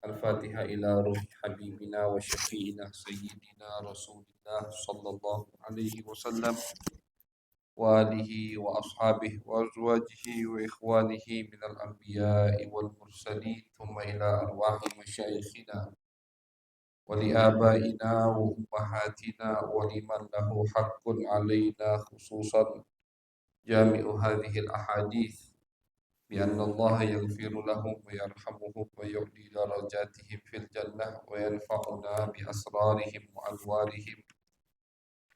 الفاتحة إلى روح حبيبنا وشفينا سيدنا رسول الله صلى الله عليه وسلم وآله وأصحابه وأزواجه وإخوانه من الأنبياء والمرسلين ثم إلى أرواح مشايخنا ولآبائنا وأمهاتنا ولمن له حق علينا خصوصا جامع هذه الأحاديث بأن الله يغفر لهم ويرحمهم ويعلي درجاتهم في الجنة وينفعنا بأسرارهم وأنوارهم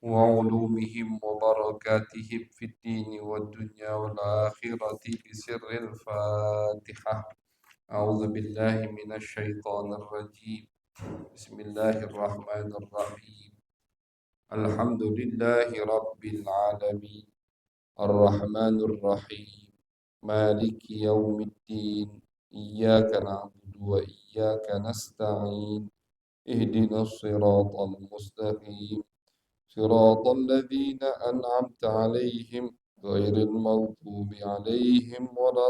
وعلومهم وبركاتهم في الدين والدنيا والآخرة بسر الفاتحة. أعوذ بالله من الشيطان الرجيم. بسم الله الرحمن الرحيم. الحمد لله رب العالمين الرحمن الرحيم مالك يوم الدين إياك نعبد وإياك نستعين اهدنا الصراط المستقيم صراط الذين أنعمت عليهم غير المغضوب عليهم ولا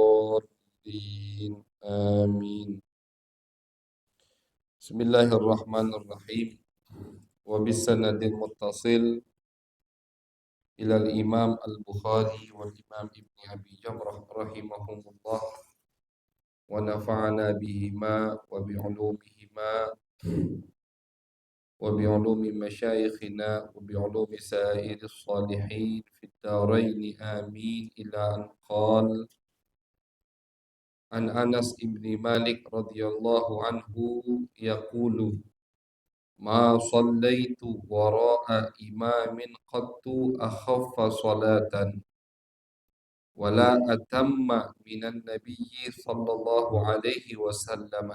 الضالين آمين. بسم الله الرحمن الرحيم. وبالسند المتصل إلى الإمام البخاري والإمام ابن أبي جمرة رحمهم الله ونفعنا بهما وبعلوم مشايخنا وبعلوم سائر الصالحين في الدارين آمين. إلى أن قال عن أنس بن مالك رضي الله عنه يقول ما صليت وراء إمام قط أخف صلاة ولا أتم من النبي صلى الله عليه وسلم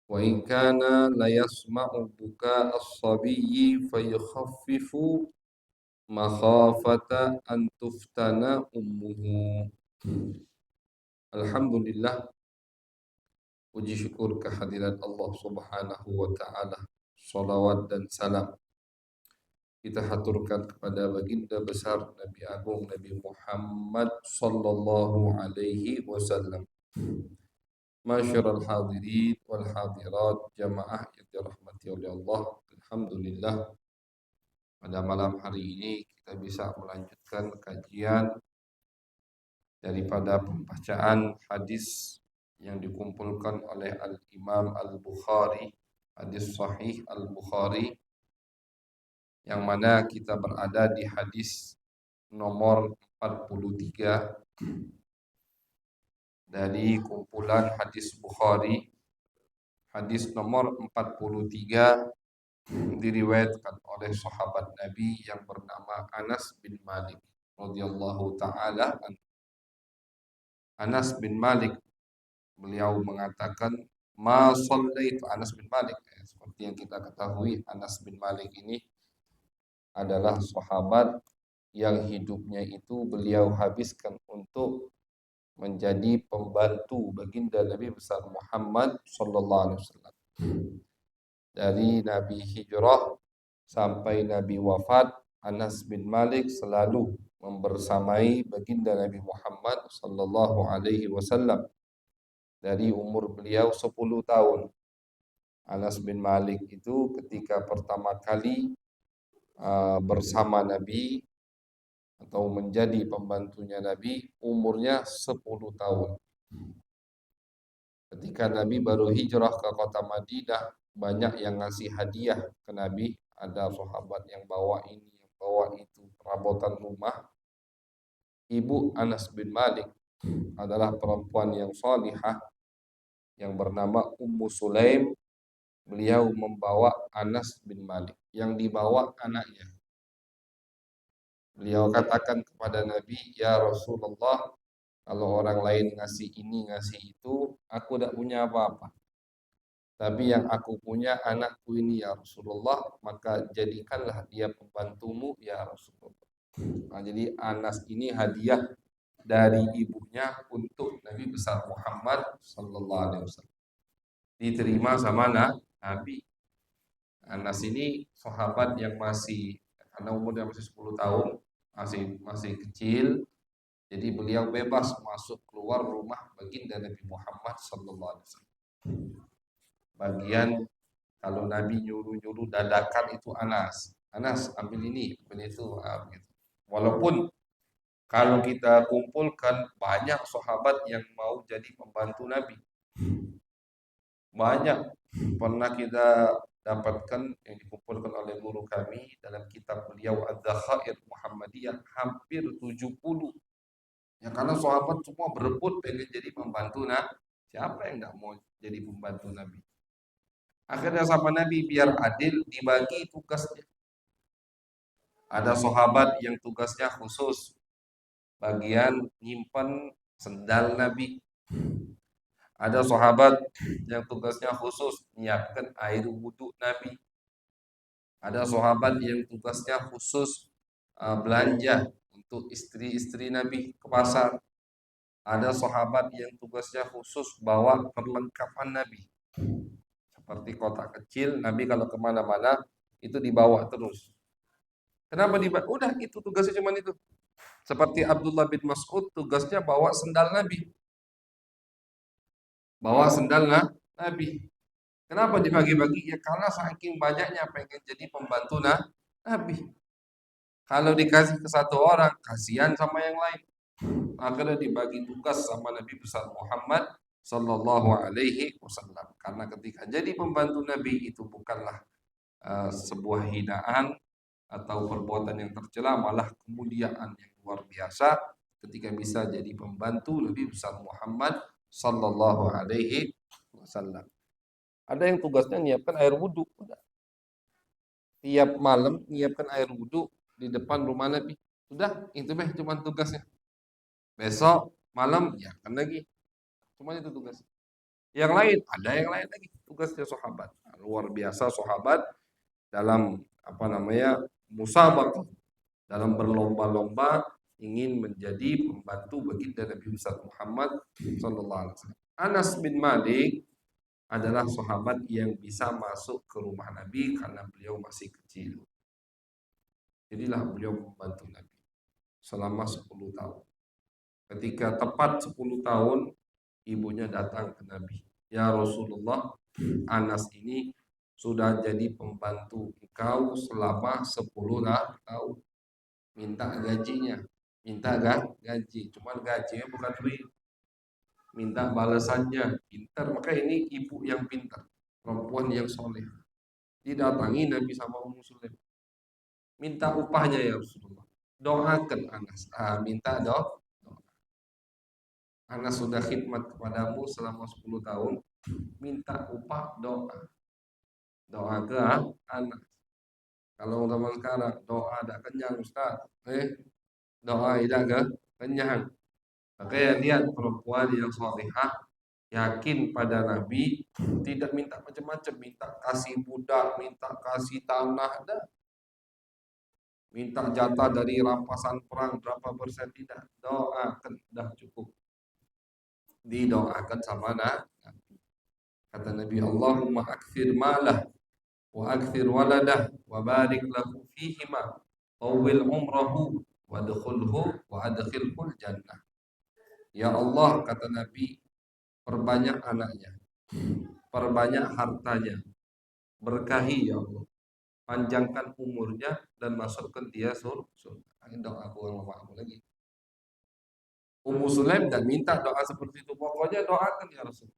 وإن كان ليسمع بكاء الصبي فيخفف مخافة أن تفتن أمه. Alhamdulillah, puji syukur kehadirat Allah Subhanahu wa Ta'ala. Salawat dan salam kita haturkan kepada baginda besar Nabi Agung Nabi Muhammad sallallahu alaihi wasallam. Masyarul hadirin wal hadirat jamaah yang dirahmati oleh Allah. Alhamdulillah, pada malam hari ini kita bisa melanjutkan kajian daripada pembacaan hadis yang dikumpulkan oleh Al-Imam Al-Bukhari, hadis sahih Al-Bukhari, yang mana kita berada di hadis nomor 43 dari kumpulan hadis Bukhari. Hadis nomor 43 diriwayatkan oleh sahabat Nabi yang bernama Anas bin Malik radhiyallahu taala anhu. Anas bin Malik, beliau mengatakan ma shallaitu. Anas bin Malik, seperti yang kita ketahui, Anas bin Malik ini adalah sahabat yang hidupnya itu beliau habiskan untuk menjadi pembantu baginda Nabi besar Muhammad sallallahu alaihi wasallam. Dari Nabi hijrah sampai Nabi wafat, Anas bin Malik selalu membersamai baginda Nabi Muhammad sallallahu alaihi wasallam. Dari umur beliau 10 tahun. Anas bin Malik itu ketika pertama kali bersama Nabi atau menjadi pembantunya Nabi, umurnya 10 tahun. Ketika Nabi baru hijrah ke kota Madinah, banyak yang ngasih hadiah ke Nabi. Ada sahabat yang bawa ini, yang bawa itu, perabotan rumah. Ibu Anas bin Malik adalah perempuan yang salihah yang bernama Ummu Sulaim. Beliau membawa Anas bin Malik, yang dibawa anaknya. Beliau katakan kepada Nabi, ya Rasulullah, kalau orang lain ngasih ini, ngasih itu, aku tidak punya apa-apa. Tapi yang aku punya anakku ini ya Rasulullah, maka jadikanlah dia pembantumu ya Rasulullah. Nah, jadi Anas ini hadiah dari ibunya untuk Nabi besar Muhammad sallallahu alaihi wasallam. Diterima sama Nabi. Anas ini sahabat yang masih, karena umurnya masih 10 tahun, masih kecil, Jadi beliau bebas masuk keluar rumah baginda Nabi Muhammad sallallahu alaihi wasallam. Bagian kalau Nabi nyuruh-nyuruh dadakan itu Anas. Anas ambil ini, ambil itu, gitu. Walaupun kalau kita kumpulkan banyak sahabat yang mau jadi pembantu Nabi. Banyak pernah kita dapatkan yang dikumpulkan oleh guru kami dalam kitab beliau Az-Zakhair Muhammadiyah hampir 70. Ya karena sahabat semua berebut pengen jadi pembantu Nabi. Siapa yang nggak mau jadi pembantu Nabi? Akhirnya sama Nabi biar adil dibagi tugasnya. Ada sahabat yang tugasnya khusus bagian nyimpen sendal Nabi. Ada sahabat yang tugasnya khusus menyiapkan air wudhu Nabi. Ada sahabat yang tugasnya khusus belanja untuk istri-istri Nabi ke pasar. Ada sahabat yang tugasnya khusus bawa perlengkapan Nabi. Seperti kotak kecil, Nabi kalau kemana-mana itu dibawa terus. Kenapa dibawa? Udah itu tugasnya cuma itu. Seperti Abdullah bin Mas'ud tugasnya bawa sendal Nabi. Bawa sendal Nabi. Kenapa dibagi-bagi? Ya karena saking banyaknya pengen jadi pembantu Nabi. Kalau dikasih ke satu orang, kasihan sama yang lain. Akhirnya dibagi tugas sama Nabi besar Muhammad Sallallahu Alaihi Wasallam. Karena ketika jadi pembantu Nabi itu bukanlah sebuah hinaan atau perbuatan yang tercela, malah kemuliaan yang luar biasa ketika bisa jadi pembantu Nabi besar Muhammad Sallallahu Alaihi Wasallam. Ada yang tugasnya nyiapkan air wudhu. Tiap malam nyiapkan air wudhu di depan rumah Nabi. Sudah, itu cuma tugasnya. Besok malam nyiapkan lagi. Cuma itu tugas. Yang lain, ada yang lain lagi tugasnya sahabat. Luar biasa sahabat dalam musabaqah, dalam berlomba-lomba ingin menjadi pembantu baginda Nabi besar Muhammad sallallahu alaihi wasallam. Anas bin Malik adalah sahabat yang bisa masuk ke rumah Nabi karena beliau masih kecil. Jadilah beliau membantu Nabi selama 10 tahun. Ketika tepat 10 tahun, ibunya datang ke Nabi. Ya Rasulullah, Anas ini sudah jadi pembantu engkau selama 10 tahun. Minta gajinya. Minta gaji. Cuman gajinya bukan duit. Minta balasannya. Pintar. Maka ini ibu yang pintar. Perempuan yang soleh. Didatangi Nabi sama Ummu Sulaim. Minta upahnya ya Rasulullah. Doakan Anas. Minta doa. Anas sudah khidmat kepadamu selama 10 tahun. Minta upah doa. Doa ke Anas. Kalau zaman sekarang doa tidak kenyang Ustaz. Doa tidak kenyang. Makanya lihat perempuan yang salihah yakin pada Nabi, tidak minta macam-macam, minta kasih budak, minta kasih tanah, dah. Minta jatah dari rampasan perang berapa persen, tidak. Doakan, dah cukup. Didoakan sama Nabi. Kata Nabi, Allahumma akfir malah wa akfir waladah wa barik lahu fihima tawil umrahu wa adkhilhul jannah. Ya Allah, kata Nabi, perbanyak anaknya, perbanyak hartanya, berkahi ya Allah, panjangkan umurnya dan masukkan dia surga. Ini doa aku sama aku lagi. Ummu Sulaim dan minta doa seperti itu, pokoknya doakan ya Rasul.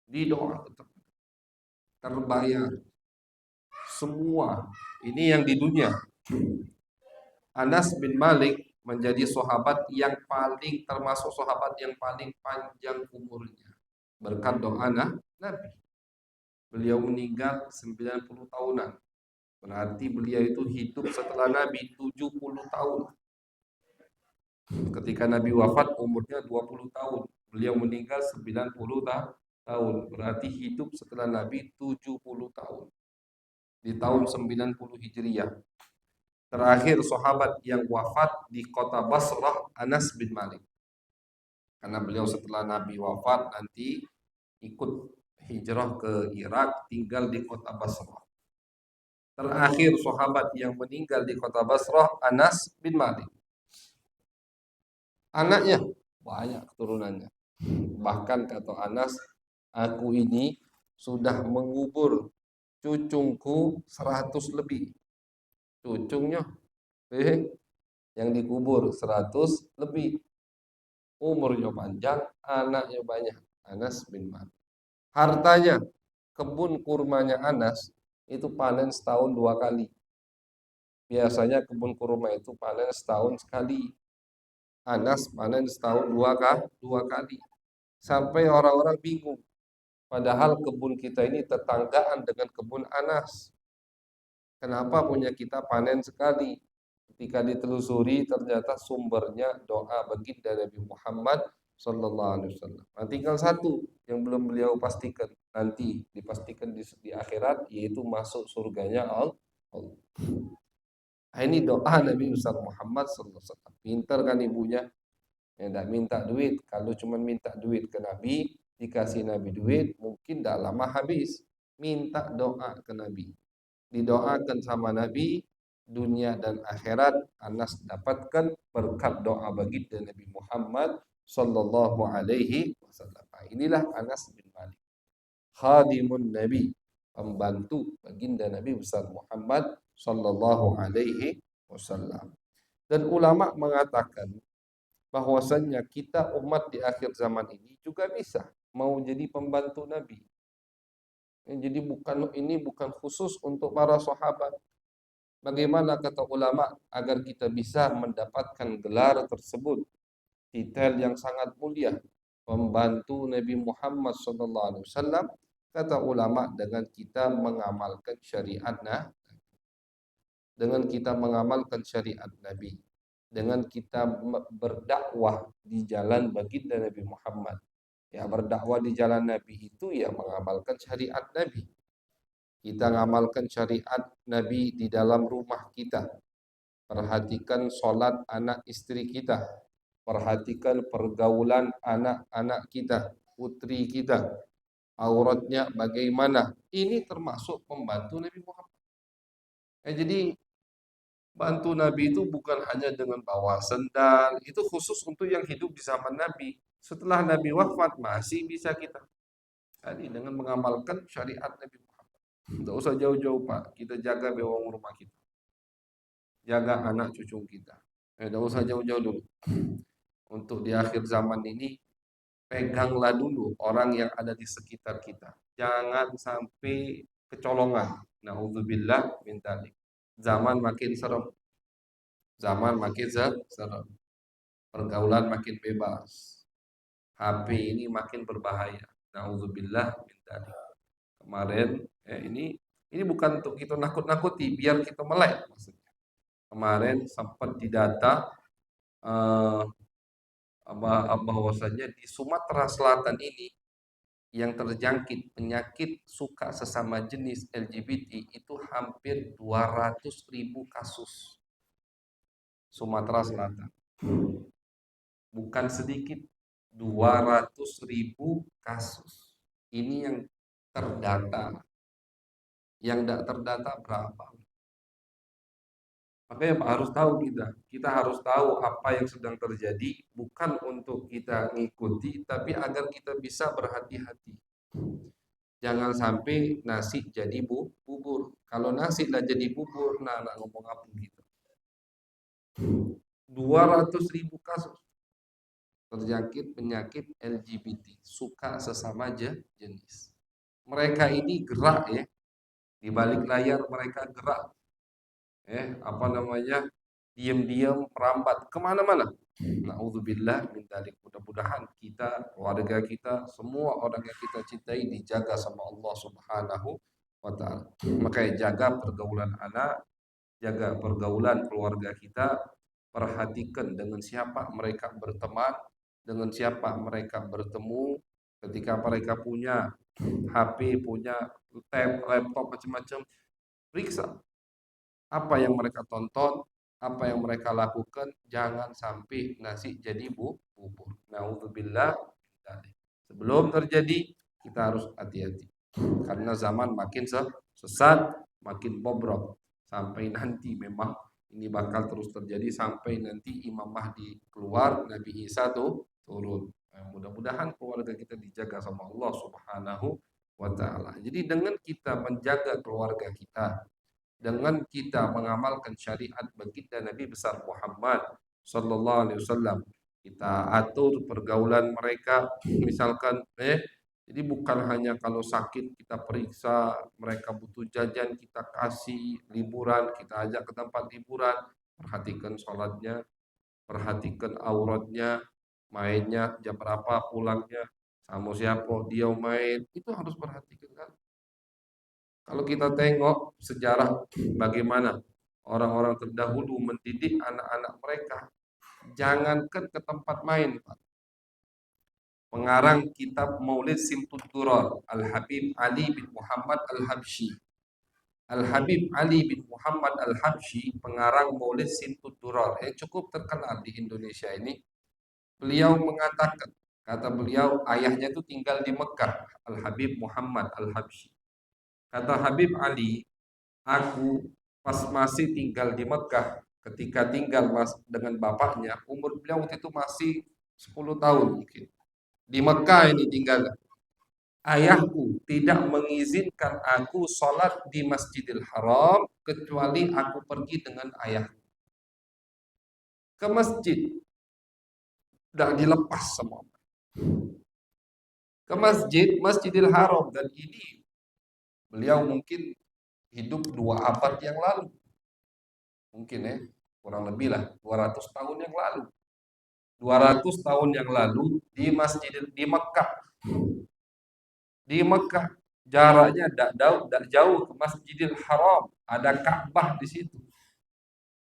Di doa tetap terbayar semua. Ini yang di dunia. Anas bin Malik menjadi sahabat yang paling termasuk sahabat yang paling panjang umurnya berkat doa Nabi. Beliau meninggal 90 tahunan. Berarti beliau itu hidup setelah Nabi 70 tahun. Ketika Nabi wafat umurnya 20 tahun. Beliau meninggal 90 tahun. Berarti hidup setelah Nabi 70 tahun. Di tahun 90 Hijriah. Terakhir sahabat yang wafat di kota Basrah Anas bin Malik. Karena beliau setelah Nabi wafat nanti ikut hijrah ke Irak, tinggal di kota Basrah. Terakhir sahabat yang meninggal di kota Basrah Anas bin Malik. Anaknya banyak keturunannya. Bahkan kata Anas, aku ini sudah mengubur cucungku 100 lebih. Cucunya yang dikubur 100 lebih. Umurnya panjang, anaknya banyak. Anas bin Malik. Hartanya, kebun kurmanya Anas itu panen setahun 2 kali. Biasanya kebun kurma itu panen setahun sekali. Anas panen setahun 2 kali. Sampai orang-orang bingung. Padahal kebun kita ini tetanggaan dengan kebun Anas. Kenapa punya kita panen sekali? Ketika ditelusuri ternyata sumbernya doa baginda Nabi Muhammad Sallallahu Alaihi Wasallam. Nah, tinggal satu yang belum beliau pastikan, nanti dipastikan di akhirat, yaitu masuk surganya Allah. Nah, ini doa Nabi besar Muhammad Sallallahu Alaihi Wasallam. Pintar kan ibunya, ya tidak minta duit. Kalau cuma minta duit ke Nabi, dikasih Nabi duit, mungkin tidak lama habis. Minta doa ke Nabi, didoakan sama Nabi, dunia dan akhirat Anas dapatkan berkat doa baginda Nabi Muhammad sallallahu alaihi wasallam. Nah, inilah Anas bin Malik, khadimun Nabi, pembantu baginda Nabi besar Muhammad sallallahu alaihi wasallam. Dan ulama mengatakan bahwasannya kita umat di akhir zaman ini juga bisa mau jadi pembantu Nabi. Jadi bukan khusus untuk para sahabat. Bagaimana kata ulama agar kita bisa mendapatkan gelar tersebut? Titel yang sangat mulia, pembantu Nabi Muhammad SAW. Kata ulama dengan kita mengamalkan syariatnya, dengan kita mengamalkan syariat Nabi, dengan kita berdakwah di jalan baginda Nabi Muhammad. Ya, berdakwah di jalan Nabi itu ya mengamalkan syariat Nabi. Kita mengamalkan syariat Nabi di dalam rumah kita. Perhatikan sholat anak istri kita. Perhatikan pergaulan anak-anak kita, putri kita. Auratnya bagaimana. Ini termasuk pembantu Nabi Muhammad. Jadi bantu Nabi itu bukan hanya dengan bawa sendal. Itu khusus untuk yang hidup di zaman Nabi. Setelah Nabi wafat masih bisa kita. Jadi dengan mengamalkan syariat Nabi Muhammad. Tidak usah jauh-jauh Pak. Kita jaga bewang rumah kita. Jaga anak cucu kita. Tidak usah jauh-jauh dulu. Untuk di akhir zaman ini, peganglah dulu orang yang ada di sekitar kita. Jangan sampai kecolongan. Nauzubillah min dzalik. Zaman makin serem. Zaman makin serem. Pergaulan makin bebas. HP ini makin berbahaya. Nauzubillah min dzalik. Kemarin ini bukan untuk kita nakut-nakuti biar kita melek maksudnya. Kemarin sempat didata bahwasanya di Sumatera Selatan ini yang terjangkit penyakit suka sesama jenis LGBT itu hampir 200.000 kasus. Sumatera Selatan. Bukan sedikit, 200.000 kasus. Ini yang terdata. Yang tidak terdata berapa? Makanya Pak harus tahu kita harus tahu apa yang sedang terjadi, bukan untuk kita ngikuti, tapi agar kita bisa berhati-hati. Jangan sampai nasi jadi bubur. Kalau nasi lah jadi bubur, nah ngomong apa gitu. 200.000 kasus terjangkit penyakit LGBT, suka sesama jenis. Mereka ini gerak ya, di balik layar mereka gerak. Diam-diam merambat kemana-mana. Nauzubillah min dzalik. Mudah-mudahan kita, keluarga kita, semua orang yang kita cintai dijaga sama Allah Subhanahu wa taala. Makanya jaga pergaulan anak, jaga pergaulan keluarga kita, perhatikan dengan siapa mereka berteman, dengan siapa mereka bertemu, ketika mereka punya HP, punya tab, laptop macam-macam, periksa apa yang mereka tonton, apa yang mereka lakukan, jangan sampai nasi jadi bubur. Nauzubillah. Sebelum terjadi, kita harus hati-hati. Karena zaman makin sesat, makin bobrok. Sampai nanti memang Ini bakal terus terjadi sampai nanti Imam Mahdi keluar, Nabi Isa tuh turun. Nah, mudah-mudahan keluarga kita dijaga sama Allah Subhanahu wa taala. Jadi dengan kita menjaga keluarga kita, dengan kita mengamalkan syariat baginda Nabi besar Muhammad sallallahu alaihi wasallam, kita atur pergaulan mereka, misalkan jadi bukan hanya kalau sakit kita periksa, mereka butuh jajan kita kasih, liburan kita ajak ke tempat liburan, perhatikan sholatnya, perhatikan auratnya, mainnya jam berapa pulangnya, sama siapa dia main, itu harus perhatikan kan. Kalau kita tengok sejarah bagaimana orang-orang terdahulu mendidik anak-anak mereka, jangankan ke tempat main, Pak. Pengarang kitab Maulid Simtud Durar, Al-Habib Ali bin Muhammad Al-Habsyi. Al-Habib Ali bin Muhammad Al-Habsyi, pengarang Maulid Simtud Durar yang cukup terkenal di Indonesia ini. Beliau mengatakan, kata beliau, ayahnya itu tinggal di Mekah, Al-Habib Muhammad Al-Habsyi. Kata Habib Ali, aku pas masih tinggal di Mekah, ketika tinggal dengan bapaknya, umur beliau waktu itu masih 10 tahun mungkin. Di Mekah ini tinggal. Ayahku tidak mengizinkan aku sholat di Masjidil Haram kecuali aku pergi dengan ayahku ke masjid. Sudah dilepas semua. Ke masjid, Masjidil Haram. Dan ini beliau mungkin hidup 2 abad yang lalu. Mungkin kurang lebih lah 200 tahun yang lalu. 200 tahun yang lalu di di Mekah. Di Mekah jaraknya tidak jauh ke Masjidil Haram, ada Ka'bah di situ.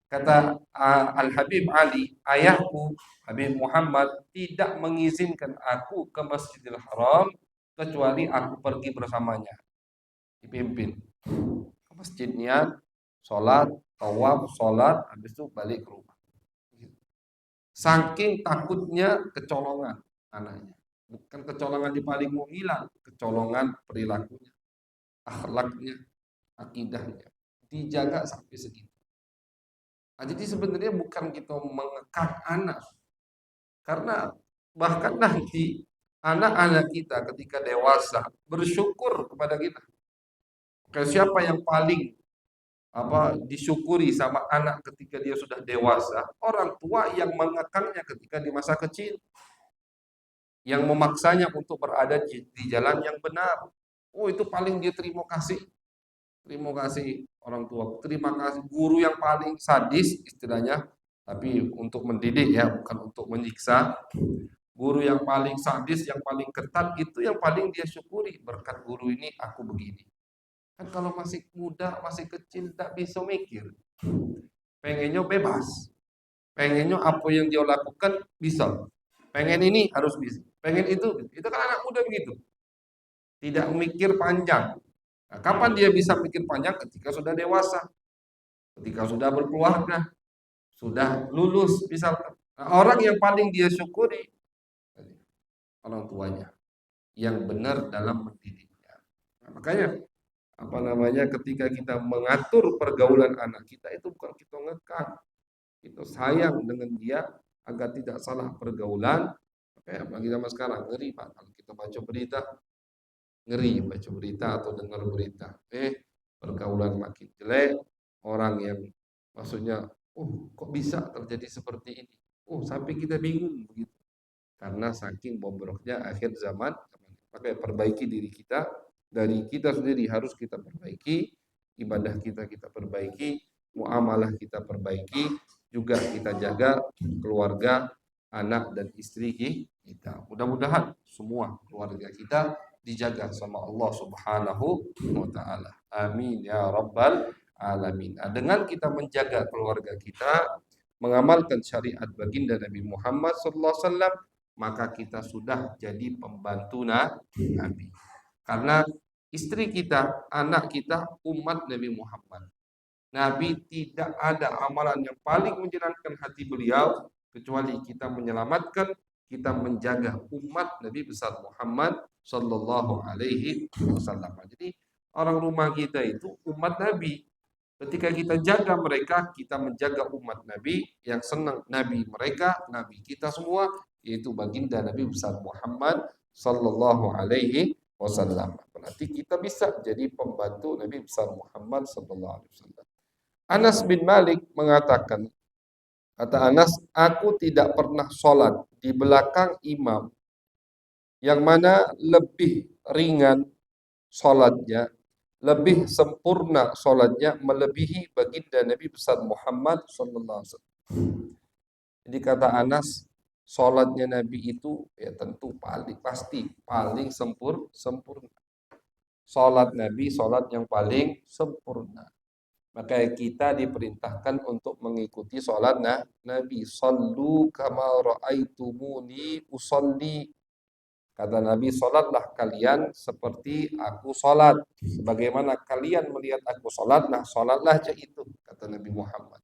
Kata Al-Habib Ali, ayahku Habib Muhammad tidak mengizinkan aku ke Masjidil Haram kecuali aku pergi bersamanya, dipimpin ke masjidnya, sholat, tawaf, sholat, habis itu balik ke rumah. Saking takutnya kecolongan anaknya. Bukan kecolongan di paling mau hilang, kecolongan perilakunya, akhlaknya, akidahnya. Dijaga sampai segitu. Nah, jadi sebenarnya bukan kita mengekang anak. Karena bahkan nanti anak-anak kita ketika dewasa bersyukur kepada kita. Siapa yang paling disyukuri sama anak ketika dia sudah dewasa? Orang tua yang mengekangnya ketika di masa kecil, yang memaksanya untuk berada di jalan yang benar. Oh, itu paling dia terima kasih. Terima kasih orang tua. Terima kasih guru yang paling sadis istilahnya, tapi untuk mendidik ya, bukan untuk menyiksa. Guru yang paling sadis, yang paling ketat, itu yang paling dia syukuri. Berkat guru ini aku begini. Kan kalau masih muda, masih kecil, tak bisa mikir. Pengennya bebas. Pengennya apa yang dia lakukan bisa. Pengen ini harus bisa. Pengen itu kan anak muda begitu. Tidak mikir panjang. Nah, kapan dia bisa mikir panjang? Ketika sudah dewasa. Ketika sudah berkeluarga. Sudah lulus misalkan. Nah, orang yang paling dia syukuri orang tuanya yang benar dalam mendidiknya. Nah, makanya ketika kita mengatur pergaulan anak kita itu bukan kita ngekang, kita sayang dengan dia agar tidak salah pergaulan. Apalagi zaman sekarang ngeri Pak, kalau kita baca berita ngeri, baca berita atau dengar berita pergaulan makin jelek, orang yang maksudnya kok bisa terjadi seperti ini, sampai kita bingung begitu. Karena saking bobroknya akhir zaman. Maka perbaiki diri kita, dari kita sendiri harus kita perbaiki, ibadah kita perbaiki, muamalah kita perbaiki, juga kita jaga keluarga, anak dan istri kita. Mudah-mudahan semua keluarga kita dijaga sama Allah Subhanahu wa taala. Amin ya rabbal alamin. Nah, dengan kita menjaga keluarga kita, mengamalkan syariat baginda Nabi Muhammad sallallahu alaihi wasallam, maka kita sudah jadi pembantu Nabi. Karena istri kita, anak kita, umat Nabi Muhammad. Nabi tidak ada amalan yang paling menyenangkan hati beliau kecuali kita menyelamatkan, kita menjaga umat Nabi besar Muhammad sallallahu alaihi wasallam. Jadi orang rumah kita itu umat Nabi. Ketika kita jaga mereka, kita menjaga umat Nabi yang senang Nabi mereka, Nabi kita semua, yaitu baginda Nabi besar Muhammad Sallallahu Alaihi Wasallam. Berarti kita bisa jadi pembantu Nabi besar Muhammad Sallallahu Alaihi Wasallam. Anas bin Malik mengatakan, kata Anas, aku tidak pernah sholat di belakang imam yang mana lebih ringan sholatnya, lebih sempurna sholatnya, melebihi baginda Nabi besar Muhammad sallallahu alaihi wasallam. Jadi kata Anas, sholatnya Nabi itu ya tentu pasti paling sempurna. Sholat Nabi, sholat yang paling sempurna. Maka kita diperintahkan untuk mengikuti sholat Nabi. Sallu kama ra'aitumuni usolli. Kata Nabi, sholatlah kalian seperti aku sholat. Sebagaimana kalian melihat aku sholat, nah sholatlah aja itu, kata Nabi Muhammad.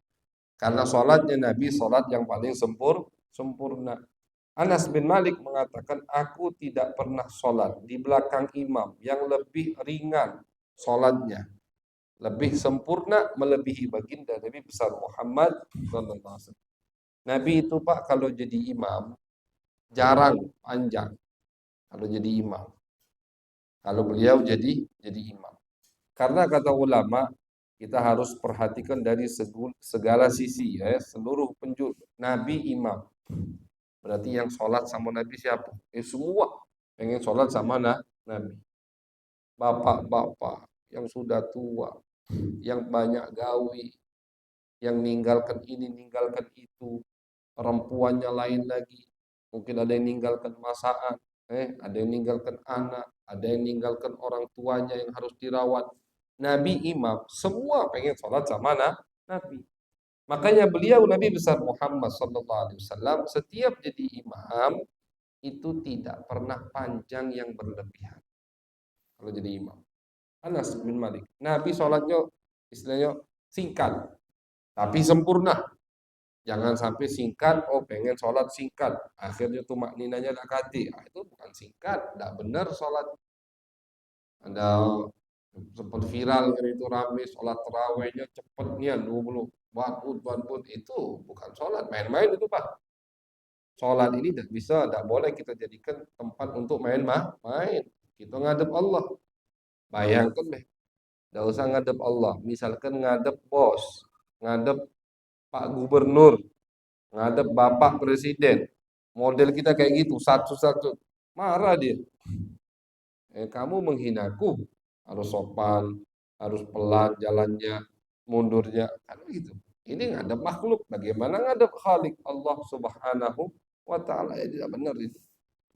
Karena sholatnya Nabi, sholat yang paling sempurna. Anas bin Malik mengatakan, aku tidak pernah sholat di belakang imam yang lebih ringan sholatnya. Lebih sempurna, melebihi baginda Nabi besar Muhammad SAW. Nabi itu Pak, kalau jadi imam, jarang panjang. Kalau jadi imam, kalau beliau jadi imam, karena kata ulama kita harus perhatikan dari segala sisi ya, seluruh penjuru. Nabi imam, berarti yang sholat sama Nabi siapa? Semua pengen sholat sama Nabi. Bapak-bapak yang sudah tua, yang banyak gawi, yang ninggalkan ini, ninggalkan itu, perempuannya lain lagi, mungkin ada yang ninggalkan masakan, ada yang ninggalkan anak, ada yang ninggalkan orang tuanya yang harus dirawat. Nabi imam, semua pengen sholat sama Nabi. Makanya beliau Nabi besar Muhammad SAW setiap jadi imam itu tidak pernah panjang yang berlebihan. Kalau jadi imam, Anas bin Malik, Nabi sholatnya istilahnya singkat, tapi sempurna. Jangan sampai singkat, oh pengen sholat singkat, akhirnya tuh makninanya tidak kati. Nah, itu bukan singkat, tidak benar sholat. Ada sempat viral kan itu rame sholat terawihnya cepetnya 20 banpun itu bukan sholat, main-main itu Pak. Sholat ini tidak boleh kita jadikan tempat untuk main. Kita ngadep Allah. Bayangkan deh, tidak usah ngadep Allah. Misalkan ngadep bos, ngadep Pak Gubernur, ngadep Bapak Presiden, model kita kayak gitu, satu-satu, marah dia. Kamu menghinaku, harus sopan, harus pelan jalannya, mundurnya, kan gitu. Ini ngadep makhluk, bagaimana ngadep Khalik Allah Subhanahu wa Ta'ala, ya tidak benar itu.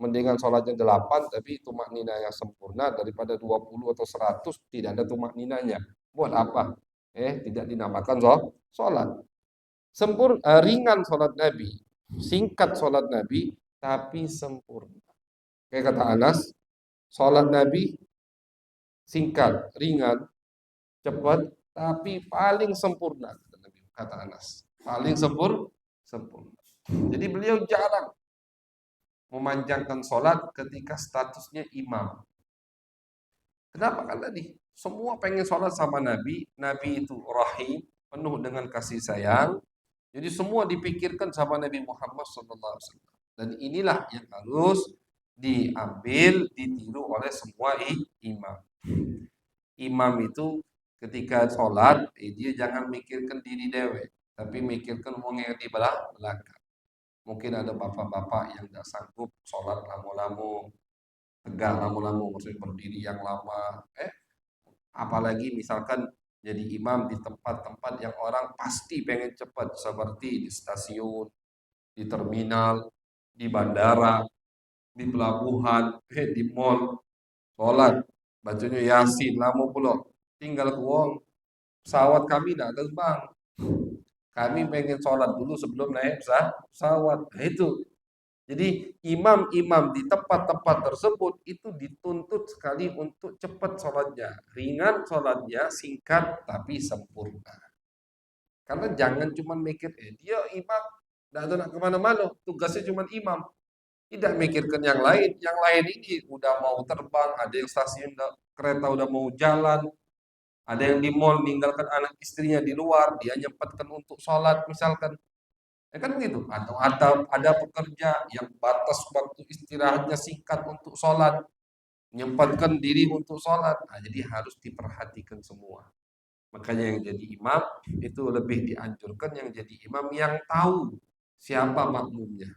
Mendingan sholatnya 8 tapi tumak nina yang sempurna daripada 20 atau 100 tidak ada tumak ninanya. Buat apa? Tidak dinamakan sholat. Ringan sholat Nabi, singkat sholat Nabi, tapi sempurna. Kayak kata Anas, sholat Nabi singkat, ringan, cepat, tapi paling sempurna. Kata Anas, paling sempurna. Jadi beliau jarang memanjangkan sholat ketika statusnya imam. Kenapa? Karena semua pengen sholat sama Nabi. Nabi itu rahim, penuh dengan kasih sayang. Jadi semua dipikirkan sama Nabi Muhammad SAW. Dan inilah yang harus diambil, ditiru oleh semua imam. Imam itu ketika sholat, dia jangan mikirkan diri dewe, tapi mikirkan wong yang di belakang. Mungkin ada bapak-bapak yang tidak sanggup sholat lama-lama, tegak lama-lama, maksudnya berdiri yang lama. Apalagi misalkan jadi imam di tempat-tempat yang orang pasti pengen cepat, seperti di stasiun, di terminal, di bandara, di pelabuhan, di mall, sholat, bacanya Yasin, lama pula. Tinggal uang, pesawat kami tidak terbang. Kami pengen sholat dulu sebelum naik pesawat. Nah, itu. Jadi imam-imam di tempat-tempat tersebut itu dituntut sekali untuk cepat sholatnya. Ringan sholatnya, singkat tapi sempurna. Karena jangan cuma mikir, dia imam, tidak ada nak kemana-mana, tugasnya cuma imam. Tidak mikirkan yang lain. Yang lain ini udah mau terbang, ada yang stasiun kereta udah mau jalan, Ada yang di mall meninggalkan anak istrinya di luar, dia nyempatkan untuk sholat misalkan. Ya kan gitu. Atau ada pekerja yang batas waktu istirahatnya singkat untuk sholat, menyempatkan diri untuk sholat. Nah, jadi harus diperhatikan semua. Makanya yang jadi imam itu lebih dianjurkan yang jadi imam yang tahu siapa makmumnya.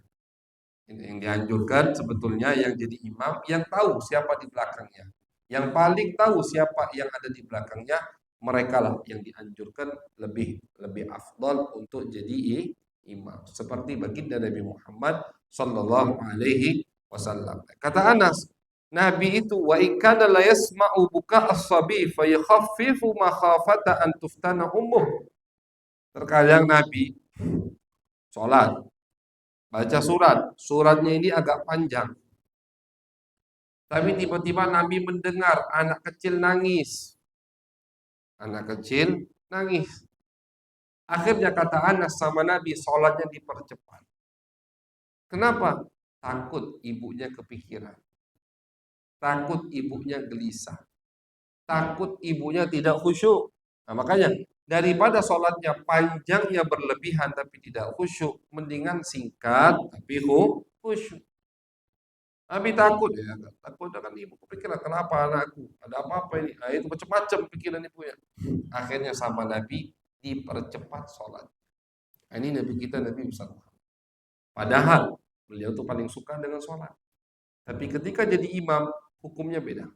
Yang dianjurkan sebetulnya yang jadi imam yang tahu siapa di belakangnya. Yang paling tahu siapa yang ada di belakangnya, mereka lah yang dianjurkan lebih lebih afdal untuk jadi imam. Seperti baginda Nabi Muhammad sallallahu alaihi wasallam. Kata Anas, Nabi itu wa ikana la yasma'u buka as-sabi fa yakhaffifu makhafata an tuftana ummuh. Terkadang Nabi sholat, baca surat, suratnya ini agak panjang. Tapi tiba-tiba Nabi mendengar anak kecil nangis. Anak kecil nangis. Akhirnya kata Anas sama Nabi, sholatnya dipercepat. Kenapa? Takut ibunya kepikiran. Takut ibunya gelisah. Takut ibunya tidak khusyuk. Nah, makanya daripada sholatnya panjangnya berlebihan tapi tidak khusyuk, mendingan singkat tapi khusyuk. Nabi takut ya, takut dengan ibu kepikiran kenapa anakku, ada apa-apa ini? Nah, itu macam-macam pikiran ibunya. Akhirnya sama Nabi dipercepat sholat. Nah, ini Nabi kita Nabi besar. Padahal beliau tuh paling suka dengan sholat. Tapi ketika jadi imam hukumnya beda.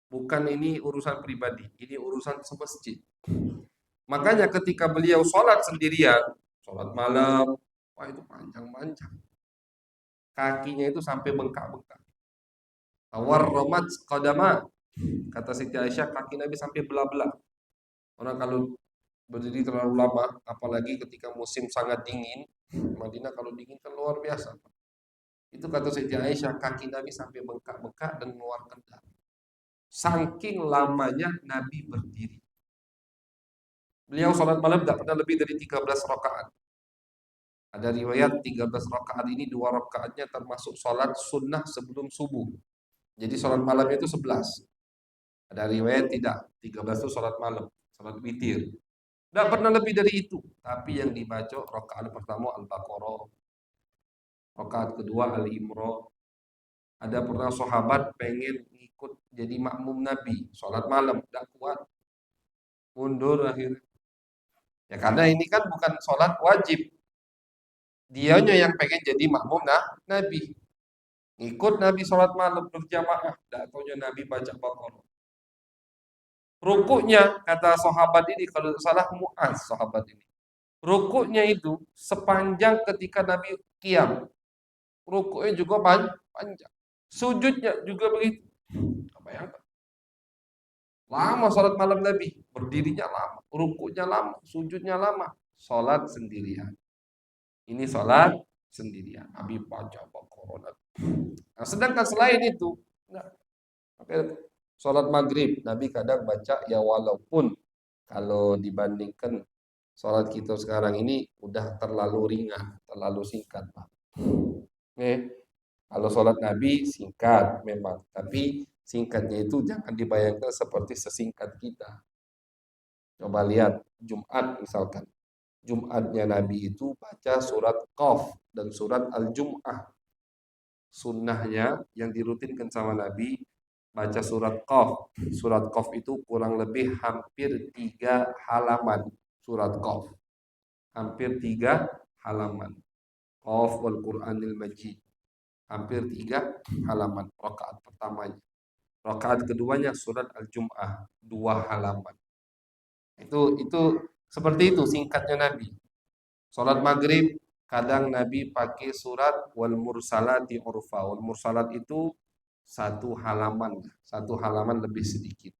Bukan ini urusan pribadi, ini urusan semasjid. Makanya ketika beliau sholat sendirian, sholat malam, wah itu panjang-panjang. Kakinya itu sampai bengkak-bengkak. Tawarramat qadama, kata Siti Aisyah, kaki Nabi sampai belah-belah. Orang kalau berdiri terlalu lama, apalagi ketika musim sangat dingin, Madinah kalau dingin kan luar biasa. Itu kata Siti Aisyah, kaki Nabi sampai bengkak-bengkak dan mengeluarkan darah. Saking lamanya Nabi berdiri. Beliau sholat malam tidak pernah lebih dari 13 rakaat. Ada riwayat 13 rakaat ini 2 rakaatnya termasuk sholat sunnah sebelum subuh. Jadi sholat malamnya itu 11. Ada riwayat tidak, 13 itu sholat malam, sholat witir. Tidak pernah lebih dari itu. Tapi yang dibaca rakaat pertama Al-Baqarah, rakaat kedua Al-Imran. Ada pernah sahabat pengen ikut jadi makmum Nabi, sholat malam, tidak kuat, mundur akhirnya. Ya karena ini kan bukan sholat wajib. Dianya yang pengen jadi makmum Nabi. Ikut Nabi sholat malam berjamaah. Tidak taunya Nabi baca Baqarah. Rukuknya, kata sahabat ini, kalau salah Mu'az sahabat ini. Rukuknya itu sepanjang ketika Nabi qiyam. Rukuknya juga panjang. Sujudnya juga begitu. Bayangkan. Lama sholat malam Nabi. Berdirinya lama. Rukuknya lama. Sujudnya lama. Sholat sendirian. Ini sholat sendirian. Nabi baca Baqarah. Nah, sedangkan selain itu, nah, sholat maghrib, Nabi kadang baca ya walaupun kalau dibandingkan sholat kita sekarang ini udah terlalu ringan, terlalu singkat, Pak. Kalau sholat Nabi singkat memang, tapi singkatnya itu jangan dibayangkan seperti sesingkat kita. Coba lihat Jumat misalkan. Jumatnya Nabi itu baca surat Qaf dan surat Al-Jum'ah. Sunnahnya yang dirutinkan sama Nabi baca surat Qaf. Surat Qaf itu kurang lebih hampir 3 halaman. Surat Qaf. Hampir 3 halaman. Qaf wal Qur'anil Majid. Hampir 3 halaman rakaat pertamanya. Rakaat keduanya surat Al-Jum'ah 2 halaman. Itu seperti itu singkatnya Nabi. Salat maghrib kadang Nabi pakai surat wal mursalati urfa. Wal mursalat itu 1 halaman lebih sedikit.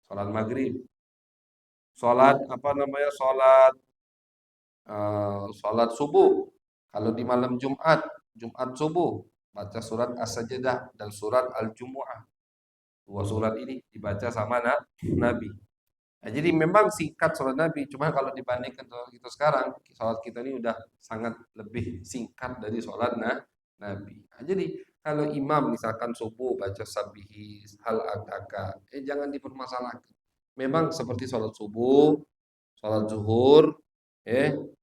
Salat maghrib. Salat apa namanya? Salat subuh. Kalau di malam Jumat subuh baca surat As-Sajdah dan surat Al-Jumu'ah. 2 surat ini dibaca sama Nabi. Nah, jadi memang singkat sholat Nabi, cuma kalau dibandingkan sholat kita sekarang, sholat kita ini udah sangat lebih singkat dari sholat Nabi. Nah, jadi kalau imam misalkan subuh baca sabihis, hal adaka, jangan dipermasalahkan. memang seperti sholat subuh, sholat zuhur,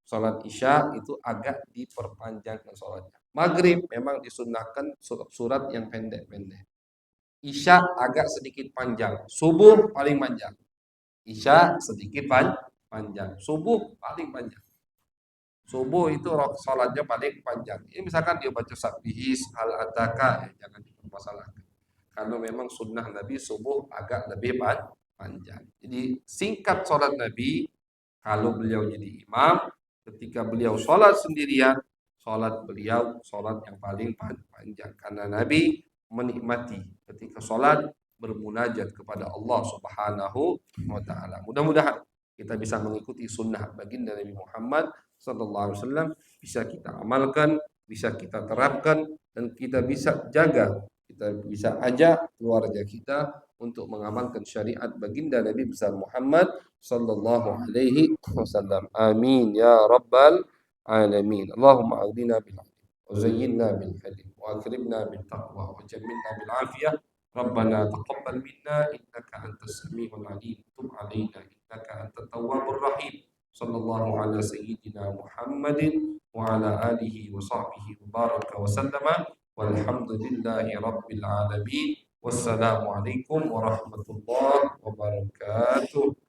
sholat isya itu agak diperpanjang sholatnya. Maghrib memang disunahkan surat yang pendek-pendek. Isya agak sedikit panjang. Subuh paling panjang. Isya sedikit panjang. Subuh paling panjang. Subuh itu sholatnya paling panjang. Ini misalkan dia baca sabihis, hal ataka, jangan dipermasalahkan. Karena memang sunnah Nabi subuh agak lebih panjang. Jadi singkat sholat Nabi, kalau beliau jadi imam, ketika beliau sholat sendirian, sholat beliau sholat yang paling panjang. Karena Nabi menikmati ketika sholat bermunajat kepada Allah Subhanahu wa Ta'ala. Mudah-mudahan kita bisa mengikuti sunnah baginda Nabi Muhammad Sallallahu Alaihi Wasallam, bisa kita amalkan, bisa kita terapkan, dan kita bisa jaga, kita bisa ajak keluarga kita untuk mengamalkan syariat baginda Nabi besar Muhammad Sallallahu Alaihi Wasallam. Amin ya Rabbal Alamin. Allahumma aghdina bil وزينا بالحلم وأكرمنا بالتقوى وجملنا بالعافية ربنا تقبل منا إنك أنت السميع العليم تب علينا إنك أنت التواب الرحيم صلى الله على سيدنا محمد وعلى آله وصحبه وبارك وسلم والحمد لله رب العالمين والسلام عليكم ورحمة الله وبركاته.